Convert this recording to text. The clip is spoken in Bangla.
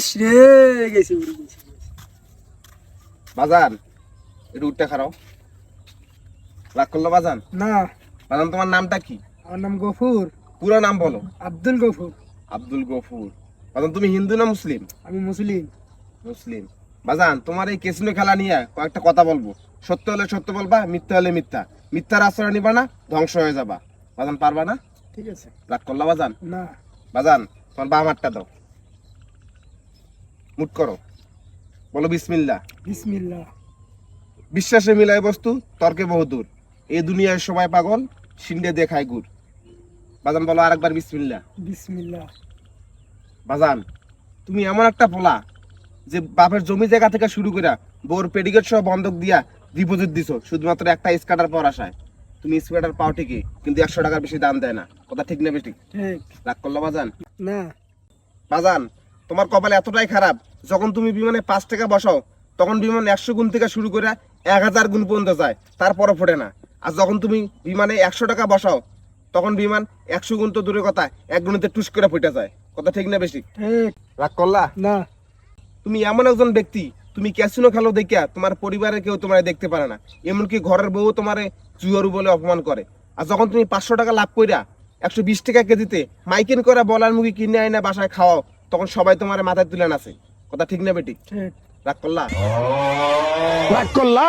ইস রে গেছি বাজান একটু উঠতে খারাও। রাগ করলো বাজান? না, বাজান তোমার নামটা কি? আমার নাম গফুর, পুরো নাম বলো। আব্দুল গফুর। আব্দুল গফুর। বাজান তুমি হিন্দু না মুসলিম? আমি মুসলিম। মুসলিম। বাজান তোমার এই ক্যাসিনো খেলা নিয়ে কয়েকটা কথা বলবো। সত্য হলে সত্য বলবা, মিথ্যা হলে মিথ্যা। মিথ্যার আশ্রয় নিবা না, ধ্বংস হয়ে যাবা। বাজান পারবা না? ঠিক আছে। রাগ করলা বাজান? না। বাজান তোমার বাম হাতটা দাও, মুট করো, বলো বিসমিল্লাহ। বিসমিল্লাহ। বিশ্বাসে মিলাই বস্তু, তর্কে বহুদূর। এই দুনিয়ায় সবাই পাগল, সিন্ডে দেখায় গুড়। বাজান বলো আরেকবার বিসমিল্লাহ। বিসমিল্লাহ। বাজান তুমি এমন একটা পোলা যে বাপের জমি জায়গা থেকে শুরু করে বোর পেডিকেট সহ বন্ধক দিয়া ডিপোজিট দিছো শুধুমাত্র একটা স্কাটার পাওয়ার আশায়। তুমি স্কাটার পাও ঠিকই, কিন্তু 100 টাকার বেশি দাম দেয় না। কথা ঠিক না বেঠিক? ঠিক। রাগ করলো বাজান? না। বাজান তোমার কপাল এতটাই খারাপ, যখন তুমি বিমানে 5 টাকা বসাও তখন বিমান 100 গুণ থেকে শুরু করে 1000 গুণ পর্যন্ত যায়, তারপরও ফোটে না। আর যখন তুমি বিমানে 100 টাকা বসাও তখন বিমান 100 গুণ তো দূরের কথা, 1 গুণিতে টুস করে ফুটে যায়। কথা ঠিক না বেশি? ঠিক। রাগ করলা? না। তুমি এমন একজন ব্যক্তি, তুমি ক্যাসিনো খেলো দেখিয়া তোমার পরিবারের কেউ তোমার দেখতে পারে না, এমনকি ঘরের বউ তোমারে জুয়ারু বলে অপমান করে। আর যখন তুমি 500 টাকা লাভ কইরা 120 টাকা কেজিতে মাইকেন করে বলার মুখে কিনে আইনা বাসায় খাওয়াও, তখন সবাই তোমার মাথায় তুলে নাচে। কথা ঠিক না বেটি? ঠিক। রাগ করলা? রাগ করলা